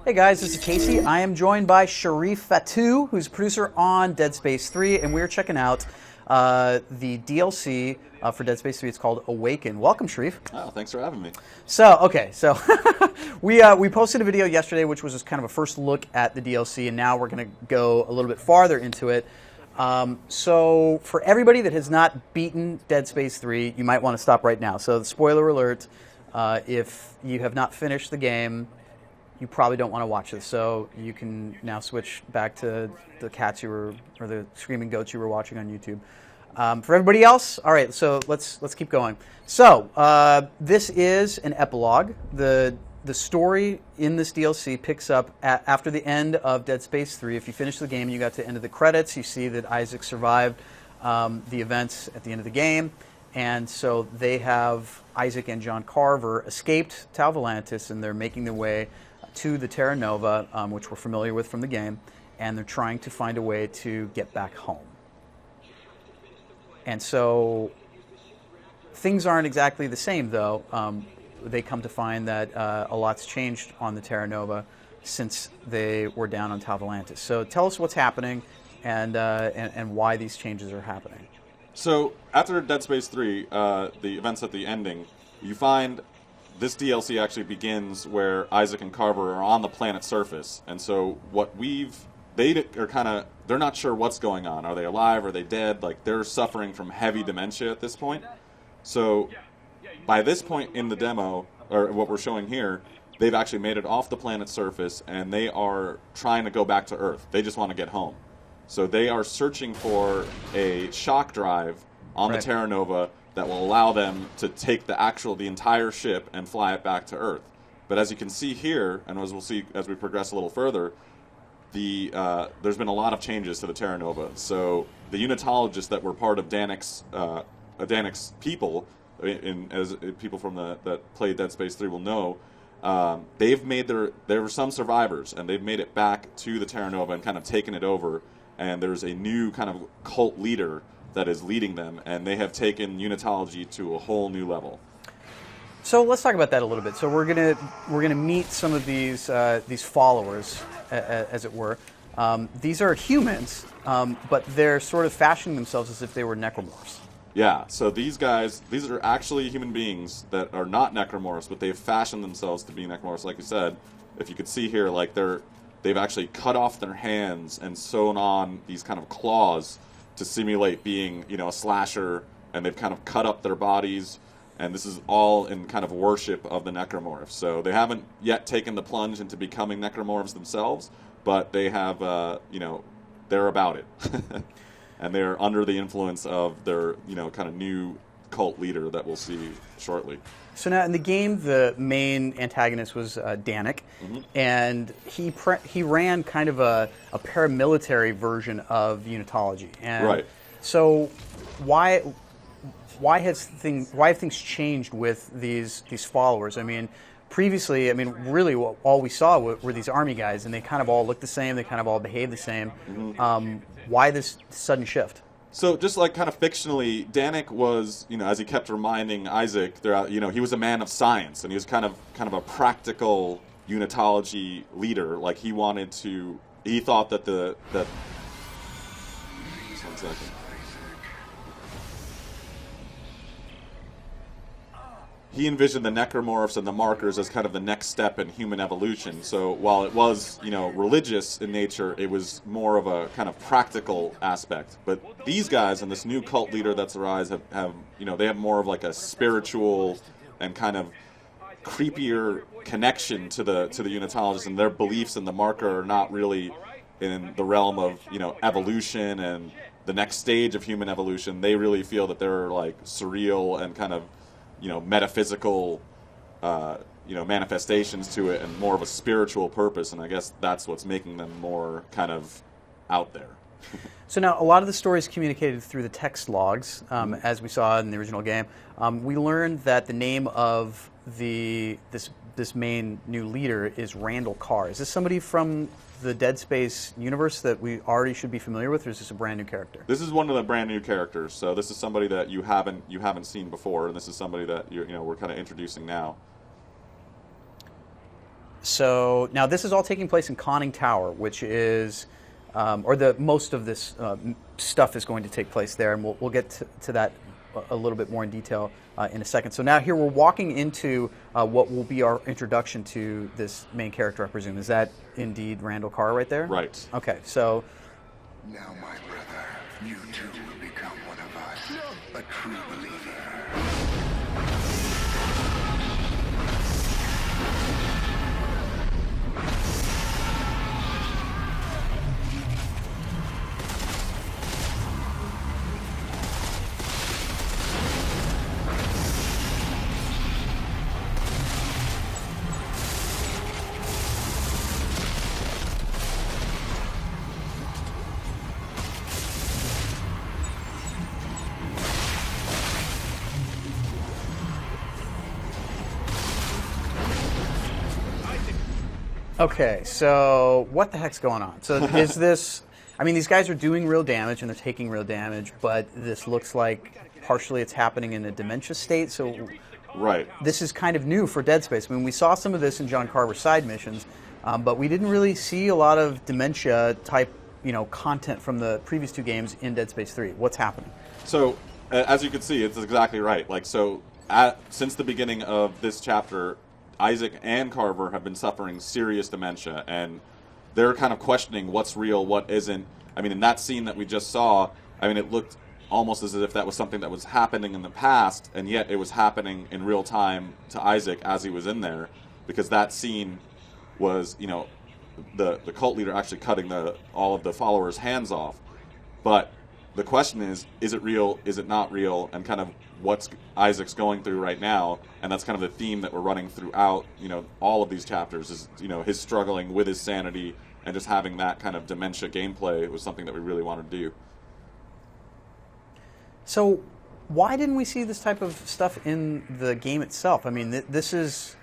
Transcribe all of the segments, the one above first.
Hey guys, this is Casey. I am joined by Sharif Fatou, who's a producer on Dead Space 3, and we're checking out the DLC for Dead Space 3. It's called Awaken. Welcome, Sharif. Oh, thanks for having me. So we posted a video yesterday, which was just kind of a first look at the DLC, and now we're going to go a little bit farther into it. So for everybody that has not beaten Dead Space 3, you might want to stop right now. So the spoiler alert, if you have not finished the game, you probably don't want to watch this, so you can now switch back to the cats or the screaming goats you were watching on YouTube. For everybody else, all right, so let's keep going. So this is an epilogue. The story in this DLC picks up after the end of Dead Space 3. If you finish the game and you got to the end of the credits, you see that Isaac survived the events at the end of the game, and so they have Isaac and John Carver escaped Tal Volantis, and they're making their way to the Terra Nova, which we're familiar with from the game, and they're trying to find a way to get back home. And so things aren't exactly the same, though. They come to find that a lot's changed on the Terra Nova since they were down on Tal Volantis. So tell us what's happening and why these changes are happening. So after Dead Space 3, the events at the ending, you find this DLC actually begins where Isaac and Carver are on the planet's surface, and so they're not sure what's going on. Are they alive? Are they dead? Like, they're suffering from heavy dementia at this point. So by this point in the demo, or what we're showing here, they've actually made it off the planet's surface, and they are trying to go back to Earth. They just want to get home. So they are searching for a shock drive on the Terra Nova that will allow them to take the entire ship and fly it back to Earth. But as you can see here, and as we'll see as we progress a little further, there's been a lot of changes to the Terra Nova. So the unitologists that were part of Danik's people, as people from that played Dead Space 3 will know, there were some survivors, and they've made it back to the Terra Nova and kind of taken it over. And there's a new kind of cult leader that is leading them, and they have taken unitology to a whole new level. So let's talk about that a little bit. So we're gonna meet some of these followers, as it were. These are humans, but they're sort of fashioning themselves as if they were necromorphs. Yeah. So these are actually human beings that are not necromorphs, but they've fashioned themselves to be necromorphs. Like you said, if you could see here, like they've actually cut off their hands and sewn on these kind of claws to simulate being, a slasher, and they've kind of cut up their bodies, and this is all in kind of worship of the necromorphs. So they haven't yet taken the plunge into becoming necromorphs themselves, but they have, they're about it. And they're under the influence of their, kind of new cult leader that we'll see shortly. So now in the game, the main antagonist was Danik, and he ran kind of a paramilitary version of unitology. And so why have things changed with these followers? I mean, previously, really all we saw were these army guys, and they kind of all looked the same. They kind of all behaved the same. Why this sudden shift? So just like kind of fictionally, Danik was, as he kept reminding Isaac, throughout, he was a man of science, and he was kind of a practical unitology leader. Like he thought that just one second. He envisioned the necromorphs and the markers as kind of the next step in human evolution. So while it was, religious in nature, it was more of a kind of practical aspect. But these guys and this new cult leader that's arise have they have more of like a spiritual and kind of creepier connection to the unitologists, and their beliefs in the marker are not really in the realm of, evolution and the next stage of human evolution. They really feel that they're like surreal and kind of metaphysical, manifestations to it, and more of a spiritual purpose. And I guess that's what's making them more kind of out there. So now, a lot of the story is communicated through the text logs, as we saw in the original game. We learned that the name of this main new leader is Randall Carr. Is this somebody from the Dead Space universe that we already should be familiar with, or is this a brand new character? This is one of the brand new characters. So this is somebody that you haven't seen before, and this is somebody that we're kind of introducing now. So now this is all taking place in Conning Tower, which is, or the most of this stuff is going to take place there, and we'll get to that a little bit more in detail in a second. So now here we're walking into what will be our introduction to this main character, I presume. Is that indeed Randall Carr right there? Right. Okay, so... Now, my brother, you too will become one of us, a true believer. Okay, so what the heck's going on? So is this... I mean, these guys are doing real damage, and they're taking real damage, but this looks like partially it's happening in a dementia state, so... Right. This is kind of new for Dead Space. I mean, we saw some of this in John Carver's side missions, but we didn't really see a lot of dementia-type, content from the previous two games in Dead Space 3. What's happening? So, as you can see, it's exactly right. Since the beginning of this chapter, Isaac and Carver have been suffering serious dementia, and they're kind of questioning what's real, what isn't. I mean, in that scene that we just saw, it looked almost as if that was something that was happening in the past, and yet it was happening in real time to Isaac as he was in there, because that scene was, the cult leader actually cutting all of the followers' hands off. But the question is it real, is it not real, and kind of what's Isaac's going through right now, and that's kind of the theme that we're running throughout, all of these chapters is, his struggling with his sanity, and just having that kind of dementia gameplay was something that we really wanted to do. So why didn't we see this type of stuff in the game itself? I mean, this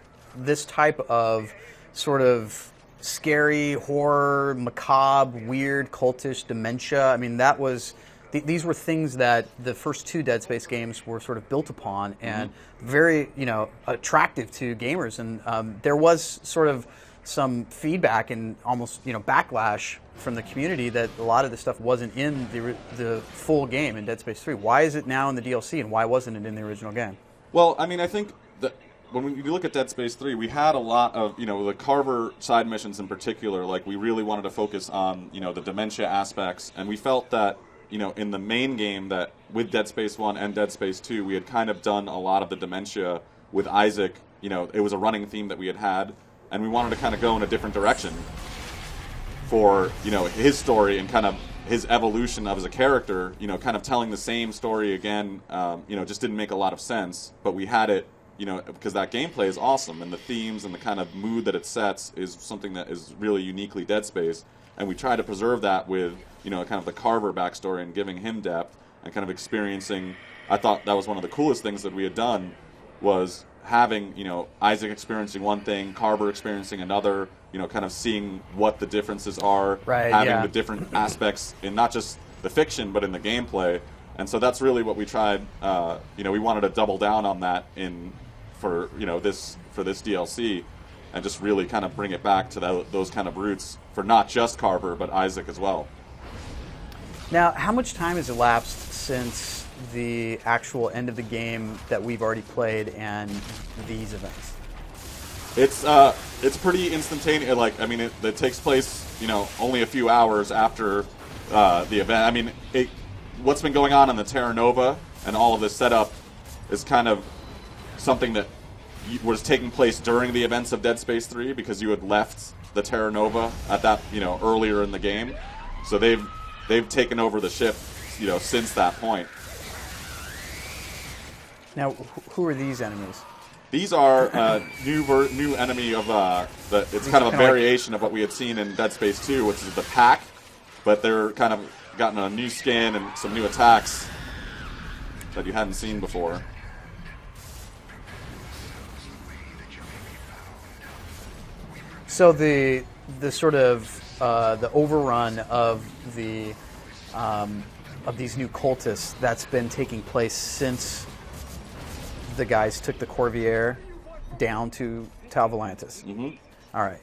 type of sort of scary, horror, macabre, weird, cultish dementia. I mean, that was... These were things that the first two Dead Space games were sort of built upon, and very, attractive to gamers. And there was sort of some feedback and almost, backlash from the community that a lot of this stuff wasn't in the full game in Dead Space 3. Why is it now in the DLC, and why wasn't it in the original game? Well, I think that when you look at Dead Space 3, we had a lot of, the Carver side missions in particular, we really wanted to focus on, the dementia aspects, and we felt that, in the main game, that with Dead Space 1 and Dead Space 2, we had kind of done a lot of the dementia with Isaac. It was a running theme that we had, and we wanted to kind of go in a different direction for, his story and kind of his evolution as a character, kind of telling the same story again, just didn't make a lot of sense, but we had it, because that gameplay is awesome, and the themes and the kind of mood that it sets is something that is really uniquely Dead Space. And we try to preserve that with, kind of the Carver backstory and giving him depth and kind of experiencing. I thought that was one of the coolest things that we had done, was having, Isaac experiencing one thing, Carver experiencing another, kind of seeing what the differences are, having the different aspects in not just the fiction but in the gameplay. And so that's really what we tried. We wanted to double down on that for this DLC. And just really kind of bring it back to those kind of roots for not just Carver, but Isaac as well. Now, how much time has elapsed since the actual end of the game that we've already played and these events? It's pretty instantaneous. It takes place, only a few hours after the event. What's been going on in the Terra Nova and all of this setup is kind of something that was taking place during the events of Dead Space 3, because you had left the Terra Nova at that, earlier in the game. So they've taken over the ship, since that point. Now, who are these enemies? These are new enemy of it's kind of a variation of what we had seen in Dead Space 2, which is the Pack, but they're kind of gotten a new skin and some new attacks that you hadn't seen before. So the sort of the overrun of these new cultists that's been taking place since the guys took the Corvair down to Tal Volantis. Mm-hmm. All right.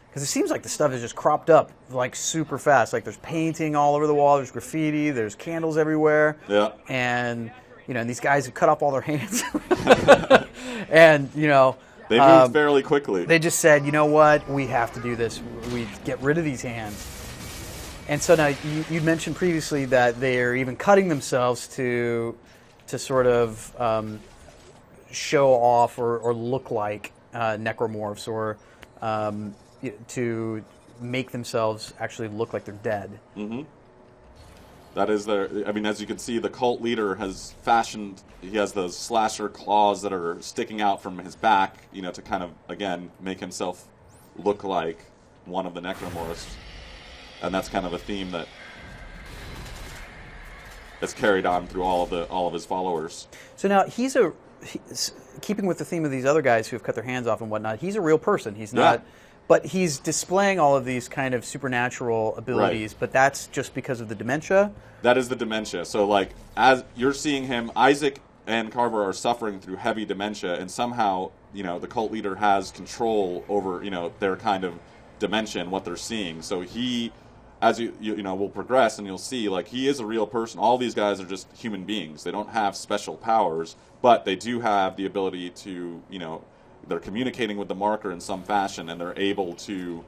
Because it seems like the stuff is just cropped up like super fast. Like there's painting all over the wall, there's graffiti, there's candles everywhere. Yeah. And, and these guys have cut off all their hands. And, they moved fairly quickly. They just said, you know what, we have to do this. We get rid of these hands. And so now you mentioned previously that they're even cutting themselves to sort of show off or look like necromorphs or to make themselves actually look like they're dead. Mm-hmm. That is as you can see, the cult leader has fashioned, he has those slasher claws that are sticking out from his back, to kind of, again, make himself look like one of the necromorphs. And that's kind of a theme that's carried on through all of his followers. So now he's keeping with the theme of these other guys who have cut their hands off and whatnot, he's a real person. He's not... Yeah. But he's displaying all of these kind of supernatural abilities, but that's just because of the dementia? That is the dementia. So, as you're seeing him, Isaac and Carver are suffering through heavy dementia, and somehow, the cult leader has control over, their kind of dementia and what they're seeing. So he, as you will progress, and you'll see, he is a real person. All these guys are just human beings. They don't have special powers, but they do have the ability to, they're communicating with the marker in some fashion, and they're able to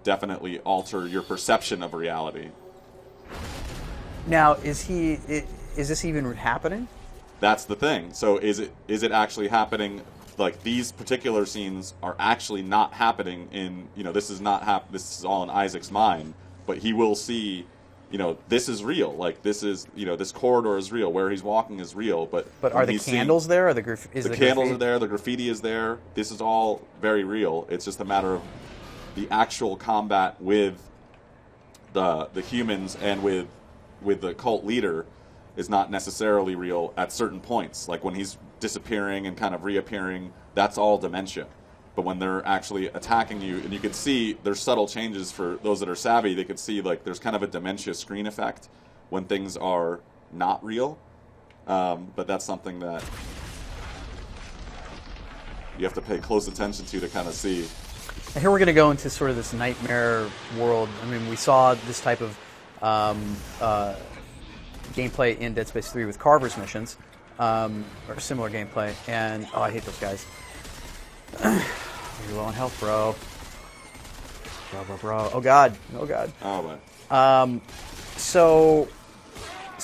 definitely alter your perception of reality. Now, is this even happening? That's the thing. So is it actually happening? These particular scenes are actually not happening in, this is all in Isaac's mind, but he will see, this is real. This is, this corridor is real. Where he's walking is real. But are the candles there? Or the candles are there. The graffiti is there. This is all very real. It's just a matter of the actual combat with the humans and with the cult leader is not necessarily real at certain points. Like when he's disappearing and kind of reappearing, that's all dementia. But when they're actually attacking you, and you can see there's subtle changes for those that are savvy, they can see there's kind of a dementia screen effect when things are not real. But that's something that you have to pay close attention to kind of see. And here we're going to go into sort of this nightmare world. I mean, we saw this type of gameplay in Dead Space 3 with Carvers missions, or similar gameplay, and I hate those guys. You're low on health, bro. Bro. Oh god. Oh man. So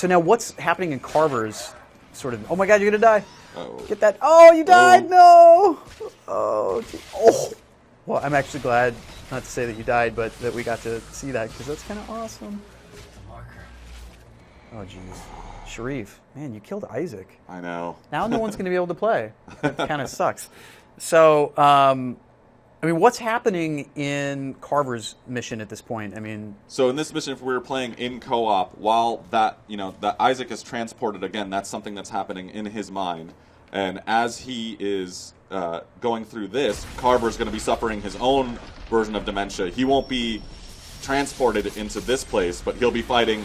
now what's happening in Carvers? Sort of. Oh my god, you're gonna die. Uh-oh. Get that. Oh, you died. No. Oh. Well, I'm actually glad, not to say that you died, but that we got to see that because that's kind of awesome. Oh jeez. Sharif, man, you killed Isaac. I know. Now no one's going to be able to play. That kind of sucks. So, I mean, what's happening in Carver's mission at this point? I mean, so in this mission, if we were playing in co-op, while that Isaac is transported again, that's something that's happening in his mind, and as he is going through this, Carver's going to be suffering his own version of dementia. He won't be transported into this place, but he'll be fighting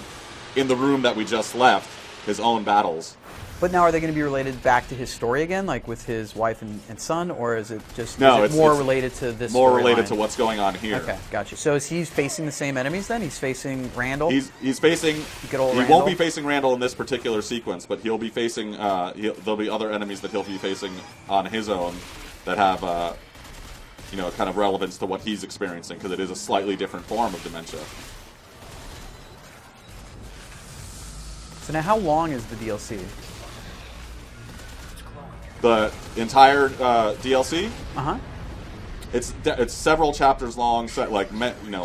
in the room that we just left, his own battles. But now are they going to be related back to his story again, like with his wife and son, or is it just it's more related to this more related to what's going on here? Okay, gotcha. So is he facing the same enemies then? He's facing Randall? He's facing... Good old he Randall? Won't be facing Randall in this particular sequence, but he'll be facing... there'll be other enemies that he'll be facing on his own that have, kind of relevance to what he's experiencing, because it is a slightly different form of dementia. So now how long is the DLC? The entire DLC? Uh-huh. It's several chapters long,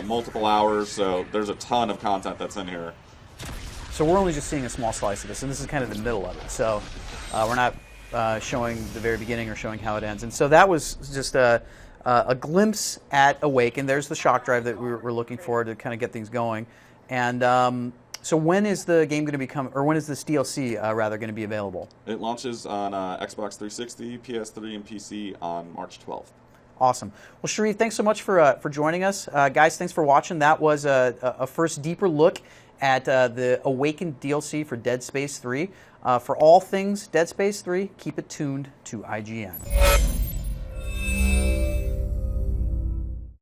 multiple hours, so there's a ton of content that's in here. So we're only just seeing a small slice of this, and this is kind of the middle of it. So we're not showing the very beginning or showing how it ends. And so that was just a glimpse at Awaken. There's the shock drive that we're looking for to kind of get things going. And so when is the game going to when is this DLC going to be available? It launches on Xbox 360, PS3, and PC on March 12th. Awesome. Well, Sharif, thanks so much for joining us. Guys, thanks for watching. That was a first deeper look at the Awakened DLC for Dead Space 3. For all things Dead Space 3, keep it tuned to IGN.